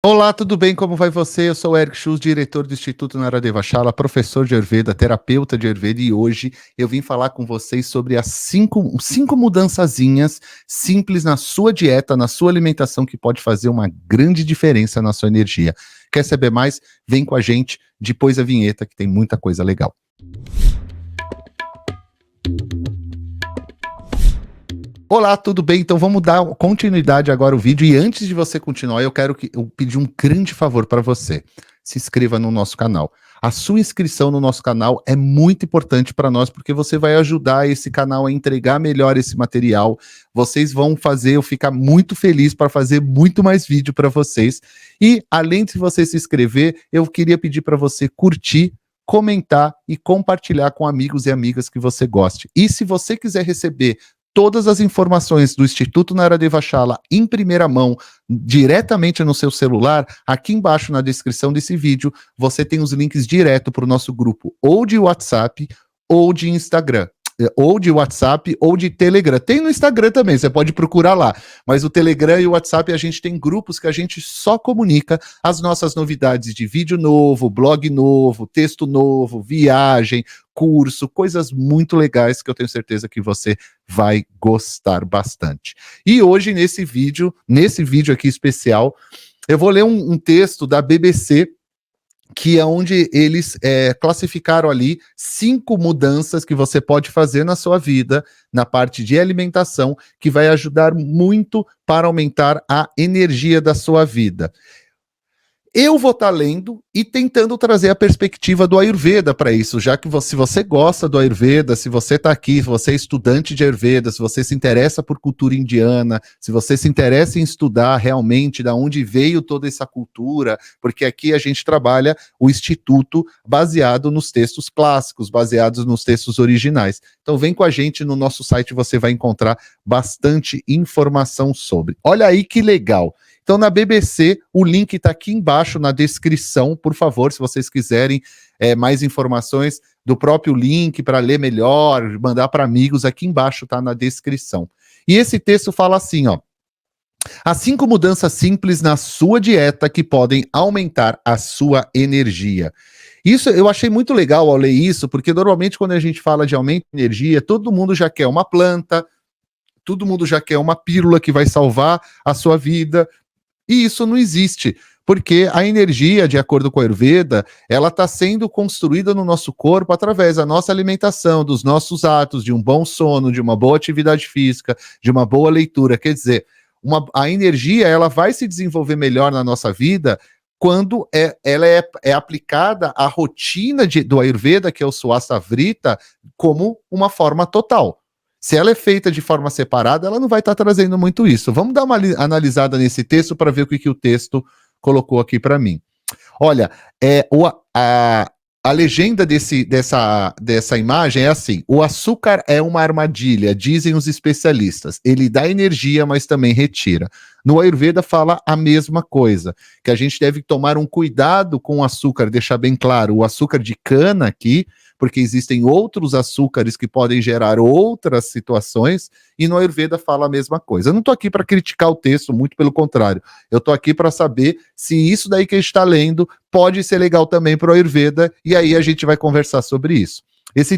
Olá, tudo bem? Como vai você? Eu sou o Eric Schultz, diretor do Instituto Naradeva Shala, professor de Ayurveda, terapeuta de Ayurveda, e hoje eu vim falar com vocês sobre as cinco mudançazinhas simples na sua dieta, na sua alimentação, que pode fazer uma grande diferença na sua energia. Quer saber mais? Vem com a gente depois da vinheta, que tem muita coisa legal. Olá, tudo bem? Então vamos dar continuidade agora ao vídeo, e antes de você continuar, eu pedir um grande favor para você. Se inscreva no nosso canal. A sua inscrição no nosso canal é muito importante para nós, porque você vai ajudar esse canal a entregar melhor esse material. Vocês vão fazer eu ficar muito feliz para fazer muito mais vídeo para vocês. E além de você se inscrever, eu queria pedir para você curtir, comentar e compartilhar com amigos e amigas que você goste. E se você quiser receber todas as informações do Instituto Naradeva Shala em primeira mão, diretamente no seu celular, aqui embaixo na descrição desse vídeo, você tem os links direto para o nosso grupo, ou de WhatsApp, ou de Instagram, ou de WhatsApp, ou de Telegram. Tem no Instagram também, você pode procurar lá. Mas o Telegram e o WhatsApp, a gente tem grupos que a gente só comunica as nossas novidades de vídeo novo, blog novo, texto novo, viagem, curso, coisas muito legais que eu tenho certeza que você vai gostar bastante. E hoje, nesse vídeo aqui especial, eu vou ler um texto da BBC, que é onde eles classificaram ali 5 mudanças que você pode fazer na sua vida, na parte de alimentação, que vai ajudar muito para aumentar a energia da sua vida. Eu vou estar lendo e tentando trazer a perspectiva do Ayurveda para isso, já que se você gosta do Ayurveda, se você está aqui, se você é estudante de Ayurveda, se você se interessa por cultura indiana, se você se interessa em estudar realmente de onde veio toda essa cultura, porque aqui a gente trabalha o Instituto baseado nos textos clássicos, baseados nos textos originais. Então vem com a gente, no nosso site você vai encontrar bastante informação sobre. Olha aí que legal! Então, na BBC, o link está aqui embaixo na descrição, por favor, se vocês quiserem mais informações do próprio link para ler melhor, mandar para amigos, aqui embaixo está na descrição. E esse texto fala assim, ó: as 5 mudanças simples na sua dieta que podem aumentar a sua energia. Isso eu achei muito legal ao ler isso, porque normalmente quando a gente fala de aumento de energia, todo mundo já quer uma planta, todo mundo já quer uma pílula que vai salvar a sua vida. E isso não existe, porque a energia, de acordo com a Ayurveda, ela está sendo construída no nosso corpo através da nossa alimentação, dos nossos atos, de um bom sono, de uma boa atividade física, de uma boa leitura. Quer dizer, a energia ela vai se desenvolver melhor na nossa vida quando ela é aplicada à rotina do Ayurveda, que é o Swastavrita, como uma forma total. Se ela é feita de forma separada, ela não vai estar trazendo muito isso. Vamos dar uma analisada nesse texto para ver o que o texto colocou aqui para mim. Olha, a legenda dessa imagem é assim: o açúcar é uma armadilha, dizem os especialistas. Ele dá energia, mas também retira. No Ayurveda fala a mesma coisa, que a gente deve tomar um cuidado com o açúcar, deixar bem claro, o açúcar de cana aqui, porque existem outros açúcares que podem gerar outras situações, e no Ayurveda fala a mesma coisa. Eu não estou aqui para criticar o texto, muito pelo contrário. Eu estou aqui para saber se isso daí que a gente está lendo pode ser legal também para o Ayurveda, e aí a gente vai conversar sobre isso. Esse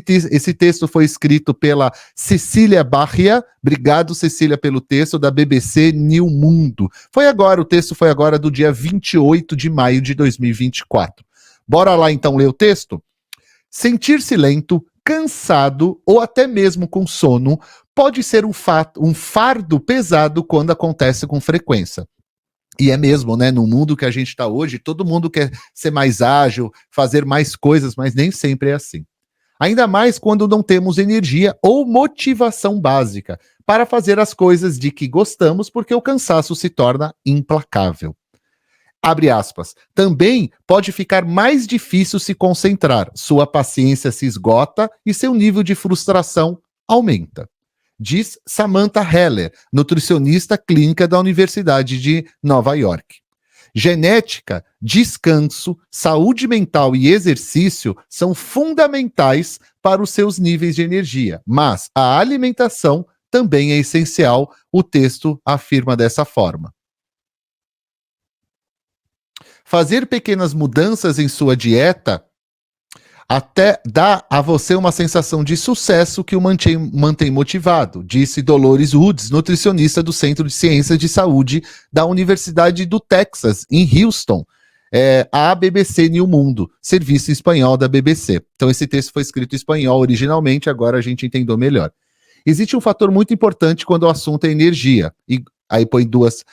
texto foi escrito pela Cecília Barria. Obrigado, Cecília, pelo texto, da BBC New Mundo. O texto foi agora do dia 28 de maio de 2024. Bora lá então ler o texto? Sentir-se lento, cansado ou até mesmo com sono pode ser um fardo pesado quando acontece com frequência. E é mesmo, né? No mundo que a gente está hoje, todo mundo quer ser mais ágil, fazer mais coisas, mas nem sempre é assim. Ainda mais quando não temos energia ou motivação básica para fazer as coisas de que gostamos, porque o cansaço se torna implacável. Abre aspas. Também pode ficar mais difícil se concentrar, sua paciência se esgota e seu nível de frustração aumenta. Diz Samantha Heller, nutricionista clínica da Universidade de Nova York. Genética, descanso, saúde mental e exercício são fundamentais para os seus níveis de energia, mas a alimentação também é essencial, o texto afirma dessa forma. Fazer pequenas mudanças em sua dieta até dá a você uma sensação de sucesso que o mantém motivado, disse Dolores Woods, nutricionista do Centro de Ciências de Saúde da Universidade do Texas, em Houston, a BBC New Mundo, serviço espanhol da BBC. Então esse texto foi escrito em espanhol originalmente, agora a gente entendeu melhor. Existe um fator muito importante quando o assunto é energia, e aí põe dois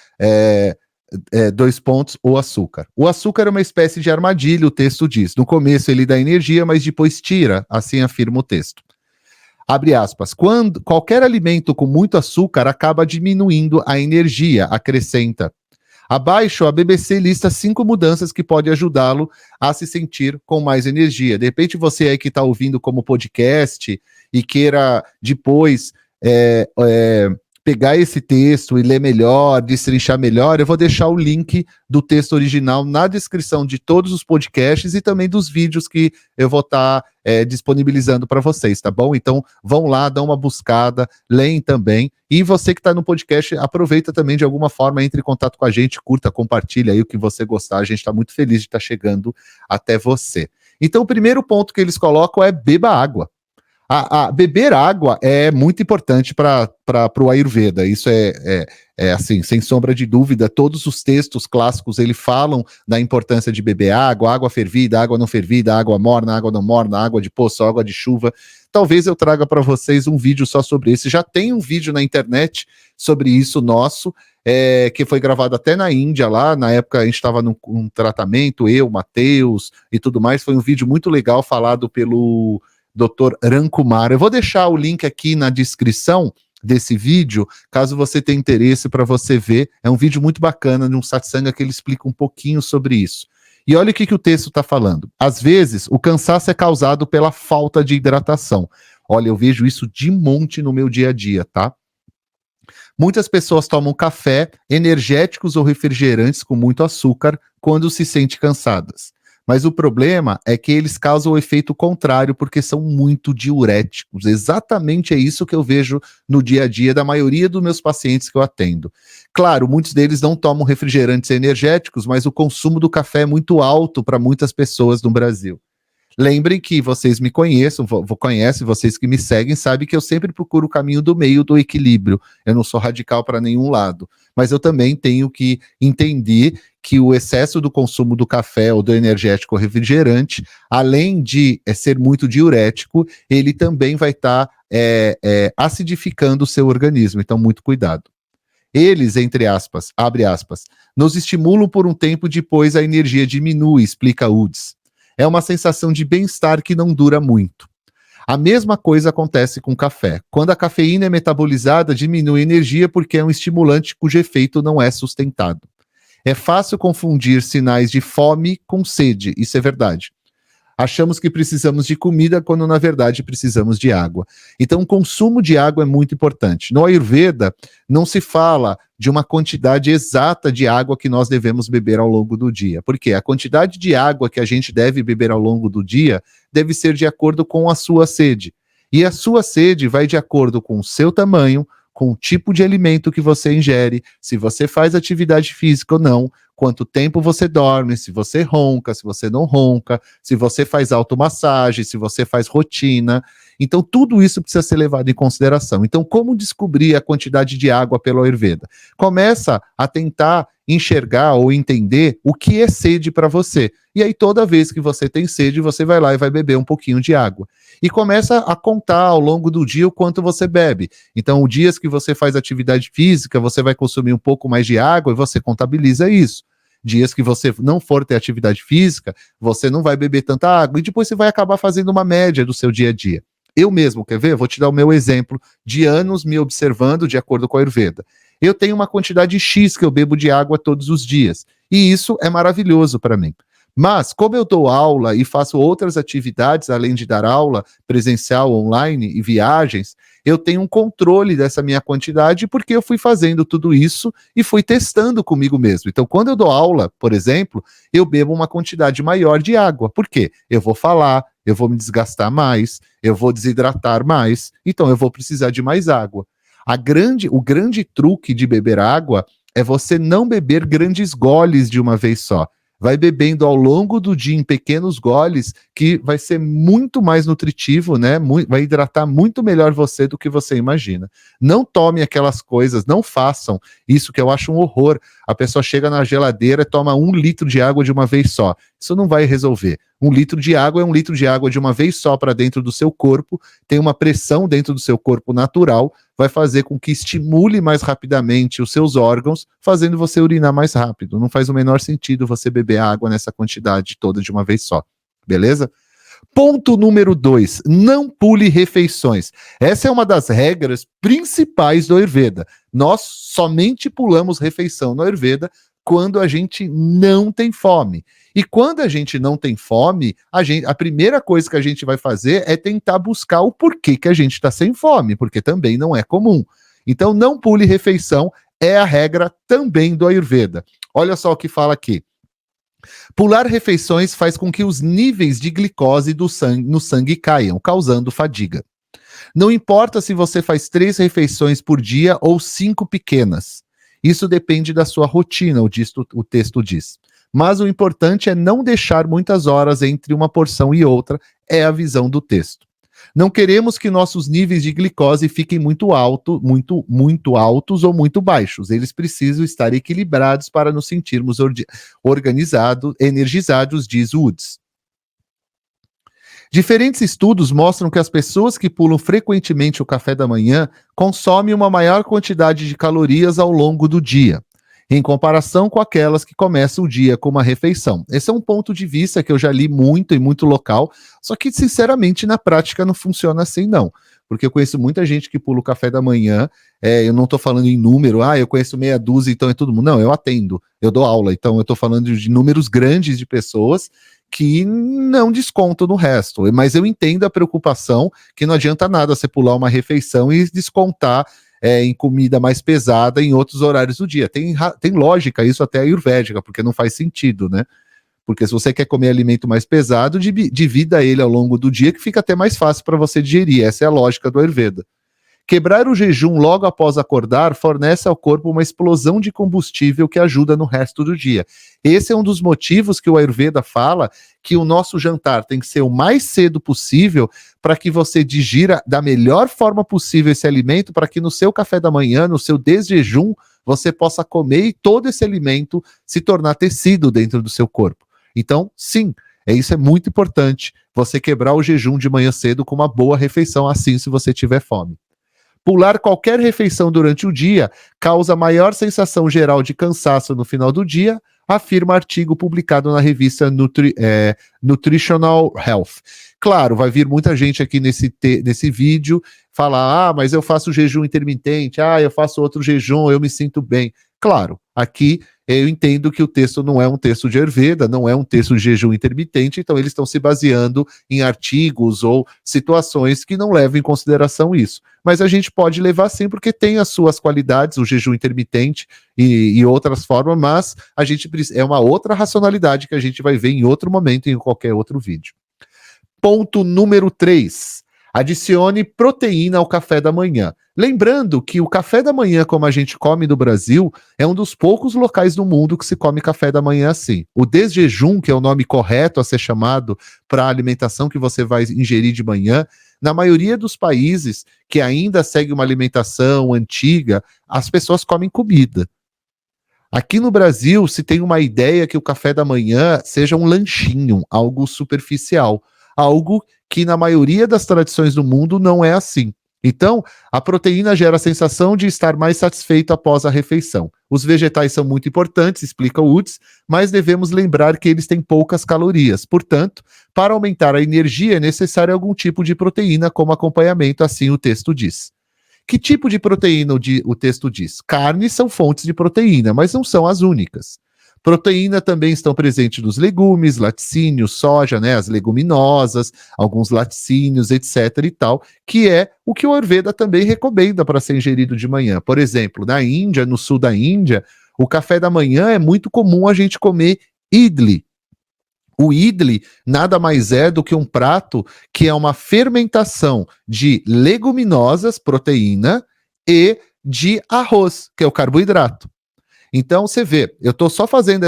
pontos, o açúcar. O açúcar é uma espécie de armadilha, o texto diz. No começo ele dá energia, mas depois tira, assim afirma o texto. Abre aspas. Qualquer alimento com muito açúcar acaba diminuindo a energia, acrescenta. Abaixo, a BBC lista 5 mudanças que podem ajudá-lo a se sentir com mais energia. De repente, você aí que está ouvindo como podcast e queira depois pegar esse texto e ler melhor, destrinchar melhor, eu vou deixar o link do texto original na descrição de todos os podcasts e também dos vídeos que eu vou estar disponibilizando para vocês, tá bom? Então, vão lá, dão uma buscada, leem também. E você que está no podcast, aproveita também de alguma forma, entre em contato com a gente, curta, compartilha aí o que você gostar. A gente está muito feliz de estar chegando até você. Então, o primeiro ponto que eles colocam é beba água. Beber água é muito importante para o Ayurveda. Isso é assim, sem sombra de dúvida. Todos os textos clássicos ele falam da importância de beber água, água fervida, água não fervida, água morna, água não morna, água de poço, água de chuva. Talvez eu traga para vocês um vídeo só sobre isso. Já tem um vídeo na internet sobre isso nosso, que foi gravado até na Índia lá. Na época a gente estava num tratamento, eu, Matheus e tudo mais. Foi um vídeo muito legal falado pelo Dr. Rankumar. Eu vou deixar o link aqui na descrição desse vídeo, caso você tenha interesse para você ver. É um vídeo muito bacana de um satsanga que ele explica um pouquinho sobre isso. E olha o que o texto está falando. Às vezes, o cansaço é causado pela falta de hidratação. Olha, eu vejo isso de monte no meu dia a dia, tá? Muitas pessoas tomam café, energéticos ou refrigerantes com muito açúcar quando se sentem cansadas. Mas o problema é que eles causam o efeito contrário porque são muito diuréticos. Exatamente é isso que eu vejo no dia a dia da maioria dos meus pacientes que eu atendo. Claro, muitos deles não tomam refrigerantes energéticos, mas o consumo do café é muito alto para muitas pessoas no Brasil. Lembrem que vocês me conhecem, vocês que me seguem, sabem que eu sempre procuro o caminho do meio, do equilíbrio. Eu não sou radical para nenhum lado. Mas eu também tenho que entender que o excesso do consumo do café ou do energético ou refrigerante, além de ser muito diurético, ele também vai estar acidificando o seu organismo. Então, muito cuidado. Eles, entre aspas, abre aspas, nos estimulam por um tempo, depois a energia diminui, explica Woods. É uma sensação de bem-estar que não dura muito. A mesma coisa acontece com o café. Quando a cafeína é metabolizada, diminui a energia porque é um estimulante cujo efeito não é sustentado. É fácil confundir sinais de fome com sede, isso é verdade. Achamos que precisamos de comida quando na verdade precisamos de água. Então o consumo de água é muito importante. No Ayurveda não se fala de uma quantidade exata de água que nós devemos beber ao longo do dia. Porque a quantidade de água que a gente deve beber ao longo do dia deve ser de acordo com a sua sede. E a sua sede vai de acordo com o seu tamanho, com o tipo de alimento que você ingere, se você faz atividade física ou não, quanto tempo você dorme, se você ronca, se você não ronca, se você faz automassagem, se você faz rotina. Então, tudo isso precisa ser levado em consideração. Então, como descobrir a quantidade de água pelo Ayurveda? Começa a tentar enxergar ou entender o que é sede para você. E aí, toda vez que você tem sede, você vai lá e vai beber um pouquinho de água. E começa a contar ao longo do dia o quanto você bebe. Então, os dias que você faz atividade física, você vai consumir um pouco mais de água e você contabiliza isso. Dias que você não for ter atividade física, você não vai beber tanta água e depois você vai acabar fazendo uma média do seu dia a dia. Eu mesmo, quer ver? Vou te dar o meu exemplo de anos me observando de acordo com a Ayurveda. Eu tenho uma quantidade X que eu bebo de água todos os dias. E isso é maravilhoso para mim. Mas, como eu dou aula e faço outras atividades, além de dar aula presencial, online e viagens, eu tenho um controle dessa minha quantidade porque eu fui fazendo tudo isso e fui testando comigo mesmo. Então, quando eu dou aula, por exemplo, eu bebo uma quantidade maior de água. Por quê? Eu vou falar, eu vou me desgastar mais, eu vou desidratar mais, então eu vou precisar de mais água. O grande truque de beber água é você não beber grandes goles de uma vez só. Vai bebendo ao longo do dia em pequenos goles, que vai ser muito mais nutritivo, né? Vai hidratar muito melhor você do que você imagina. Não tome aquelas coisas, não façam isso, que eu acho um horror. A pessoa chega na geladeira e toma 1 litro de água de uma vez só. Isso não vai resolver. 1 litro de água é 1 litro de água de uma vez só para dentro do seu corpo, tem uma pressão dentro do seu corpo natural, vai fazer com que estimule mais rapidamente os seus órgãos, fazendo você urinar mais rápido. Não faz o menor sentido você beber água nessa quantidade toda de uma vez só. Beleza? Ponto número 2, não pule refeições. Essa é uma das regras principais do Ayurveda. Nós somente pulamos refeição no Ayurveda quando a gente não tem fome. E quando a gente não tem fome, a primeira coisa que a gente vai fazer é tentar buscar o porquê que a gente está sem fome, porque também não é comum. Então, não pule refeição é a regra também do Ayurveda. Olha só o que fala aqui. Pular refeições faz com que os níveis de glicose no sangue caiam, causando fadiga. Não importa se você faz 3 refeições por dia ou 5 pequenas. Isso depende da sua rotina, o texto diz. Mas o importante é não deixar muitas horas entre uma porção e outra, é a visão do texto. Não queremos que nossos níveis de glicose fiquem muito altos ou muito baixos. Eles precisam estar equilibrados para nos sentirmos organizados, energizados, diz Woods. Diferentes estudos mostram que as pessoas que pulam frequentemente o café da manhã consomem uma maior quantidade de calorias ao longo do dia, em comparação com aquelas que começam o dia com uma refeição. Esse é um ponto de vista que eu já li muito em muito local, só que, sinceramente, na prática não funciona assim, não. Porque eu conheço muita gente que pula o café da manhã, eu não estou falando em número, eu conheço meia dúzia, então é todo mundo. Não, eu atendo, eu dou aula, então eu estou falando de números grandes de pessoas que não descontam no resto. Mas eu entendo a preocupação, que não adianta nada você pular uma refeição e descontar em comida mais pesada em outros horários do dia. Tem lógica isso até ayurvédica, porque não faz sentido, né? Porque se você quer comer alimento mais pesado, divida ele ao longo do dia, que fica até mais fácil para você digerir. Essa é a lógica do Ayurveda. Quebrar o jejum logo após acordar fornece ao corpo uma explosão de combustível que ajuda no resto do dia. Esse é um dos motivos que o Ayurveda fala que o nosso jantar tem que ser o mais cedo possível para que você digira da melhor forma possível esse alimento, para que no seu café da manhã, no seu desjejum, você possa comer e todo esse alimento se tornar tecido dentro do seu corpo. Então, sim, isso é muito importante, você quebrar o jejum de manhã cedo com uma boa refeição, assim se você tiver fome. Pular qualquer refeição durante o dia causa maior sensação geral de cansaço no final do dia, afirma artigo publicado na revista Nutritional Health. Claro, vai vir muita gente aqui nesse vídeo falar, mas eu faço jejum intermitente, eu faço outro jejum, eu me sinto bem. Claro, aqui eu entendo que o texto não é um texto de Ayurveda, não é um texto de jejum intermitente, então eles estão se baseando em artigos ou situações que não levam em consideração isso. Mas a gente pode levar sim, porque tem as suas qualidades, o jejum intermitente e outras formas, mas a gente é uma outra racionalidade que a gente vai ver em outro momento, em qualquer outro vídeo. Ponto número 3. Adicione proteína ao café da manhã. Lembrando que o café da manhã, como a gente come no Brasil, é um dos poucos locais no mundo que se come café da manhã assim. O desjejum, que é o nome correto a ser chamado para a alimentação que você vai ingerir de manhã, na maioria dos países que ainda segue uma alimentação antiga, as pessoas comem comida. Aqui no Brasil, se tem uma ideia que o café da manhã seja um lanchinho, algo superficial, algo que na maioria das tradições do mundo não é assim. Então, a proteína gera a sensação de estar mais satisfeito após a refeição. Os vegetais são muito importantes, explica Woods, mas devemos lembrar que eles têm poucas calorias. Portanto, para aumentar a energia é necessário algum tipo de proteína como acompanhamento, assim o texto diz. Que tipo de proteína o texto diz? Carnes são fontes de proteína, mas não são as únicas. Proteína também estão presentes nos legumes, laticínios, soja, as leguminosas, alguns laticínios, etc. e tal, que é o que o Ayurveda também recomenda para ser ingerido de manhã. Por exemplo, na Índia, no sul da Índia, o café da manhã é muito comum a gente comer idli. O idli nada mais é do que um prato que é uma fermentação de leguminosas, proteína, e de arroz, que é o carboidrato. Então, você vê, eu estou só fazendo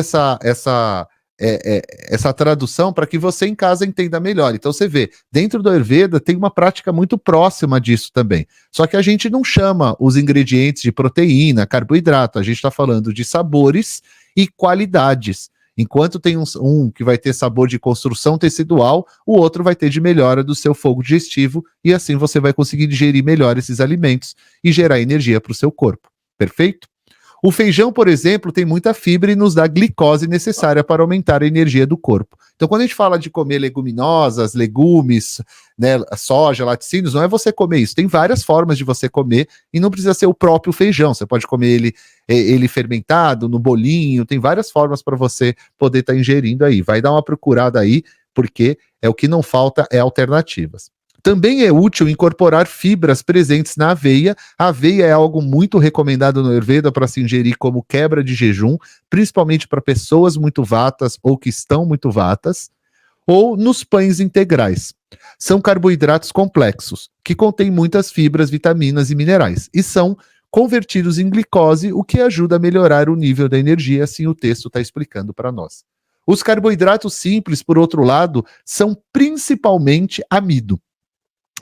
essa tradução para que você em casa entenda melhor. Então você vê, dentro do Ayurveda tem uma prática muito próxima disso também. Só que a gente não chama os ingredientes de proteína, carboidrato, a gente está falando de sabores e qualidades. Enquanto tem um que vai ter sabor de construção tecidual, o outro vai ter de melhora do seu fogo digestivo, e assim você vai conseguir digerir melhor esses alimentos e gerar energia para o seu corpo. Perfeito? O feijão, por exemplo, tem muita fibra e nos dá a glicose necessária para aumentar a energia do corpo. Então, quando a gente fala de comer leguminosas, legumes, né, soja, laticínios, não é você comer isso. Tem várias formas de você comer e não precisa ser o próprio feijão. Você pode comer ele fermentado, no bolinho, tem várias formas para você poder estar ingerindo aí. Vai dar uma procurada aí, porque o que não falta é alternativas. Também é útil incorporar fibras presentes na aveia. A aveia é algo muito recomendado no Ayurveda para se ingerir como quebra de jejum, principalmente para pessoas muito vatas ou que estão muito vatas, ou nos pães integrais. São carboidratos complexos, que contêm muitas fibras, vitaminas e minerais, e são convertidos em glicose, o que ajuda a melhorar o nível da energia, assim o texto está explicando para nós. Os carboidratos simples, por outro lado, são principalmente amido.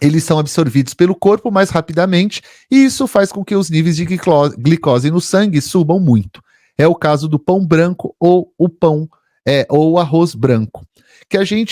Eles são absorvidos pelo corpo mais rapidamente e isso faz com que os níveis de glicose no sangue subam muito. É o caso do pão branco ou o pão ou o arroz branco.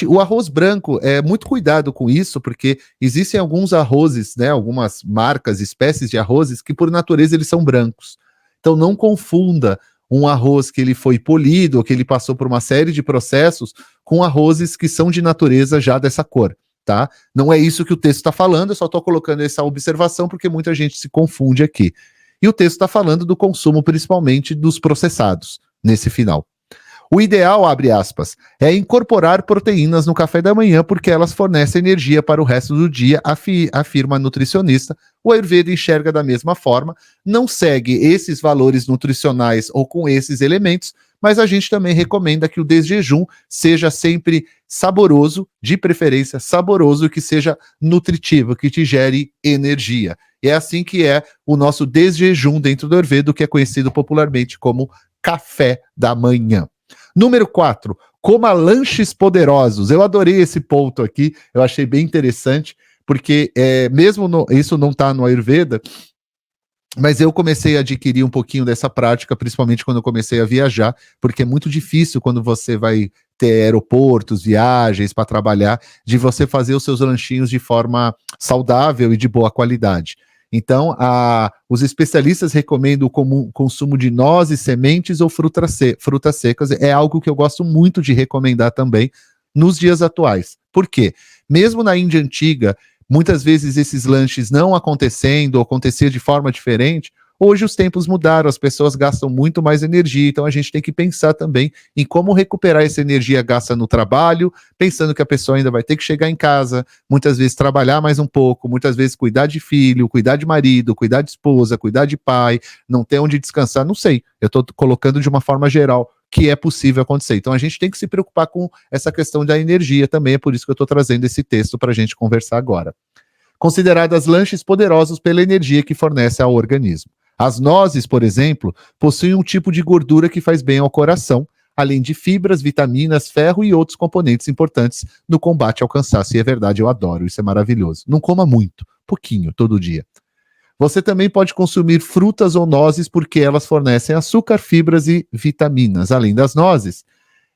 O arroz branco, muito cuidado com isso, porque existem alguns arrozes, né, algumas marcas, espécies de arrozes que por natureza eles são brancos. Então não confunda um arroz que ele foi polido ou que ele passou por uma série de processos com arrozes que são de natureza já dessa cor. Tá? Não é isso que o texto está falando, eu só estou colocando essa observação porque muita gente se confunde aqui. E o texto está falando do consumo principalmente dos processados, nesse final. O ideal, abre aspas, é incorporar proteínas no café da manhã porque elas fornecem energia para o resto do dia, afirma a nutricionista. O Ayurveda enxerga da mesma forma, não segue esses valores nutricionais ou com esses elementos, mas a gente também recomenda que o desjejum seja sempre saboroso, de preferência saboroso, que seja nutritivo, que te gere energia. E é assim que é o nosso desjejum dentro do Ayurveda, que é conhecido popularmente como café da manhã. Número 4, coma lanches poderosos. Eu adorei esse ponto aqui, eu achei bem interessante, porque isso não está no Ayurveda, mas eu comecei a adquirir um pouquinho dessa prática, principalmente quando eu comecei a viajar, porque é muito difícil quando você vai ter aeroportos, viagens para trabalhar, de você fazer os seus lanchinhos de forma saudável e de boa qualidade. Então, os especialistas recomendam o consumo de nozes, sementes ou frutas secas. É algo que eu gosto muito de recomendar também nos dias atuais. Por quê? Mesmo na Índia antiga, muitas vezes esses lanches não acontecendo ou acontecer de forma diferente, hoje os tempos mudaram, as pessoas gastam muito mais energia, então a gente tem que pensar também em como recuperar essa energia gasta no trabalho, pensando que a pessoa ainda vai ter que chegar em casa, muitas vezes trabalhar mais um pouco, muitas vezes cuidar de filho, cuidar de marido, cuidar de esposa, cuidar de pai, não ter onde descansar, não sei, eu estou colocando de uma forma geral que é possível acontecer. Então a gente tem que se preocupar com essa questão da energia também, é por isso que eu estou trazendo esse texto para a gente conversar agora. Consideradas lanches poderosos pela energia que fornece ao organismo. As nozes, por exemplo, possuem um tipo de gordura que faz bem ao coração, além de fibras, vitaminas, ferro e outros componentes importantes no combate ao cansaço. E é verdade, eu adoro, isso é maravilhoso. Não coma muito, pouquinho, todo dia. Você também pode consumir frutas ou nozes porque elas fornecem açúcar, fibras e vitaminas. Além das nozes,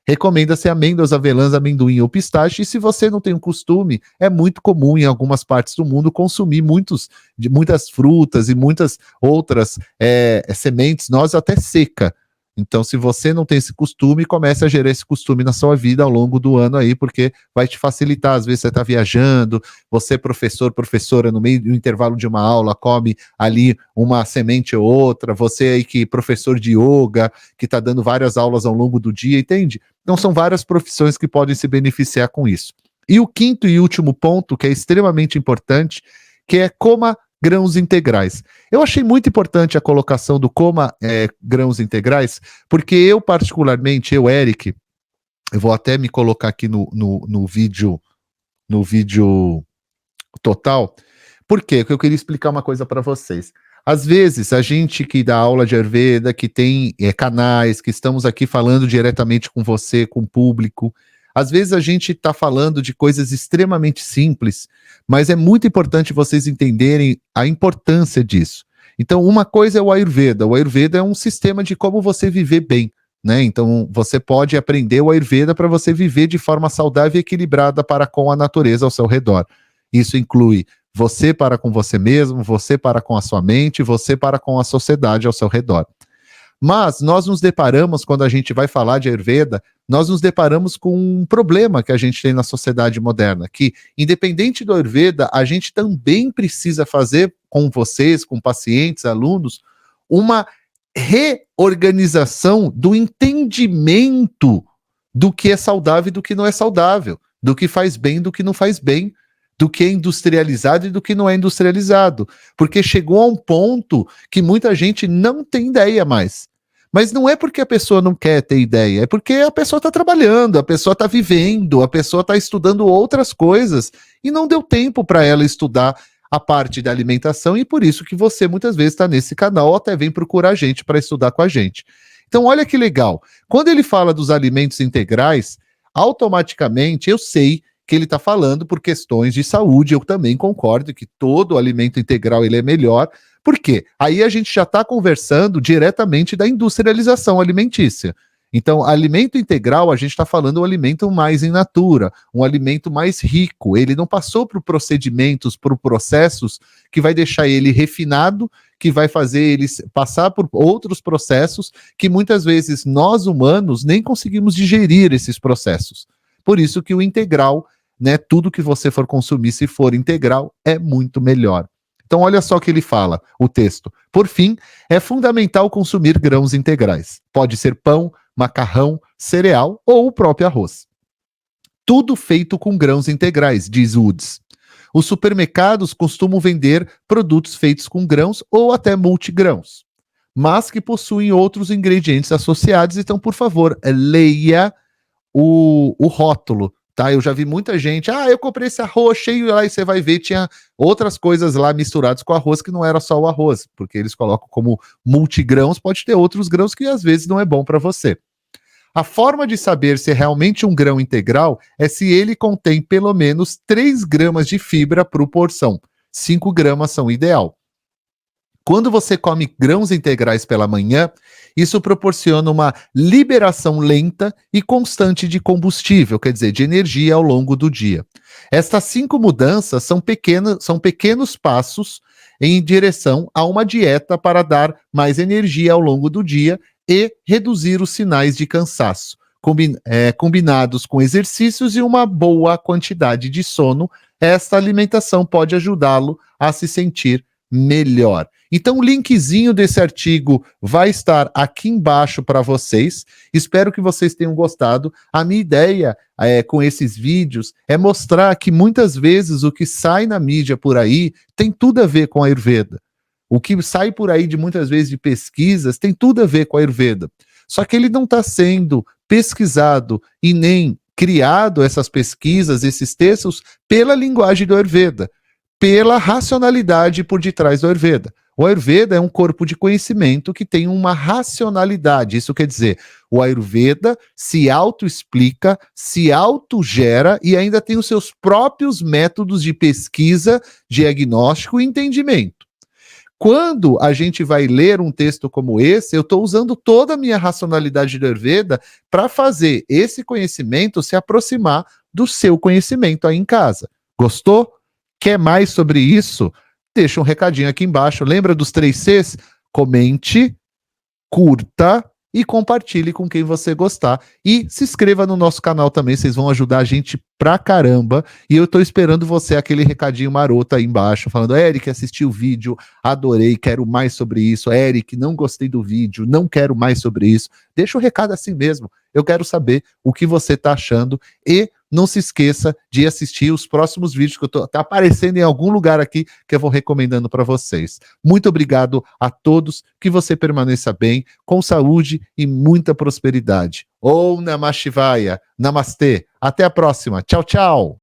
recomenda-se amêndoas, avelãs, amendoim ou pistache, e se você não tem um costume, é muito comum em algumas partes do mundo consumir muitas frutas e muitas outras sementes, nozes até seca. Então, se você não tem esse costume, comece a gerar esse costume na sua vida ao longo do ano aí, porque vai te facilitar. Às vezes você está viajando, você é professor, professora, no meio do intervalo de uma aula, come ali uma semente ou outra, você aí que é professor de yoga, que está dando várias aulas ao longo do dia, entende? Então, são várias profissões que podem se beneficiar com isso. E o quinto e último ponto, que é extremamente importante, que é coma grãos integrais. Eu achei muito importante a colocação do coma grãos integrais, porque eu particularmente, Eric, eu vou até me colocar aqui no vídeo total. Por quê? Porque eu queria explicar uma coisa para vocês. Às vezes, a gente que dá aula de Ayurveda, que tem canais, que estamos aqui falando diretamente com você, com o público, às vezes a gente está falando de coisas extremamente simples, mas é muito importante vocês entenderem a importância disso. Então, uma coisa é o Ayurveda. O Ayurveda é um sistema de como você viver bem, né? Então, você pode aprender o Ayurveda para você viver de forma saudável e equilibrada para com a natureza ao seu redor. Isso inclui você para com você mesmo, você para com a sua mente, você para com a sociedade ao seu redor. Mas nós nos deparamos, quando a gente vai falar de Ayurveda, nós nos deparamos com um problema que a gente tem na sociedade moderna, que, independente do Ayurveda, a gente também precisa fazer com vocês, com pacientes, alunos, uma reorganização do entendimento do que é saudável e do que não é saudável, do que faz bem e do que não faz bem, do que é industrializado e do que não é industrializado. Porque chegou a um ponto que muita gente não tem ideia mais. Mas não é porque a pessoa não quer ter ideia, é porque a pessoa está trabalhando, a pessoa está vivendo, a pessoa está estudando outras coisas e não deu tempo para ela estudar a parte da alimentação, e por isso que você muitas vezes está nesse canal ou até vem procurar a gente para estudar com a gente. Então olha que legal, quando ele fala dos alimentos integrais, automaticamente eu sei que ele está falando por questões de saúde. Eu também concordo que todo alimento integral ele é melhor. Por quê? Aí a gente já está conversando diretamente da industrialização alimentícia. Então, alimento integral, a gente está falando um alimento mais in natura, um alimento mais rico. Ele não passou por procedimentos, por processos que vai deixar ele refinado, que vai fazer ele passar por outros processos que muitas vezes nós humanos nem conseguimos digerir esses processos. Por isso que o integral, né, tudo que você for consumir, se for integral, é muito melhor. Então olha só o que ele fala, o texto. Por fim, é fundamental consumir grãos integrais. Pode ser pão, macarrão, cereal ou o próprio arroz. Tudo feito com grãos integrais, diz Woods. Os supermercados costumam vender produtos feitos com grãos ou até multigrãos, mas que possuem outros ingredientes associados. Então, por favor, leia o rótulo, tá? Eu já vi muita gente, eu comprei esse arroz cheio lá, e você vai ver, tinha outras coisas lá misturadas com arroz que não era só o arroz, porque eles colocam como multigrãos, pode ter outros grãos que às vezes não é bom para você. A forma de saber se é realmente um grão integral é se ele contém pelo menos 3 gramas de fibra por porção. 5 gramas são ideal. Quando você come grãos integrais pela manhã, isso proporciona uma liberação lenta e constante de combustível, quer dizer, de energia ao longo do dia. Estas 5 mudanças são pequenos passos em direção a uma dieta para dar mais energia ao longo do dia e reduzir os sinais de cansaço, combinados com exercícios e uma boa quantidade de sono. Esta alimentação pode ajudá-lo a se sentir melhor. Então o linkzinho desse artigo vai estar aqui embaixo para vocês. Espero que vocês tenham gostado. A minha ideia com esses vídeos é mostrar que muitas vezes o que sai na mídia por aí tem tudo a ver com a Ayurveda. O que sai por aí de muitas vezes de pesquisas tem tudo a ver com a Ayurveda. Só que ele não está sendo pesquisado e nem criado essas pesquisas, esses textos, pela linguagem do Ayurveda, pela racionalidade por detrás do Ayurveda. O Ayurveda é um corpo de conhecimento que tem uma racionalidade. Isso quer dizer, o Ayurveda se auto-explica, se autogera e ainda tem os seus próprios métodos de pesquisa, diagnóstico e entendimento. Quando a gente vai ler um texto como esse, eu estou usando toda a minha racionalidade do Ayurveda para fazer esse conhecimento se aproximar do seu conhecimento aí em casa. Gostou? Quer mais sobre isso? Deixa um recadinho aqui embaixo. Lembra dos 3 Cs? Comente, curta e compartilhe com quem você gostar. E se inscreva no nosso canal também, vocês vão ajudar a gente pra caramba. E eu tô esperando você, aquele recadinho maroto aí embaixo, falando: Eric, assisti o vídeo, adorei, quero mais sobre isso. Eric, não gostei do vídeo, não quero mais sobre isso. Deixa o recado assim mesmo. Eu quero saber o que você tá achando. E não se esqueça de assistir os próximos vídeos que tá aparecendo em algum lugar aqui que eu vou recomendando para vocês. Muito obrigado a todos, que você permaneça bem, com saúde e muita prosperidade. Om Namah Shivaya, Namastê. Até a próxima. Tchau, tchau.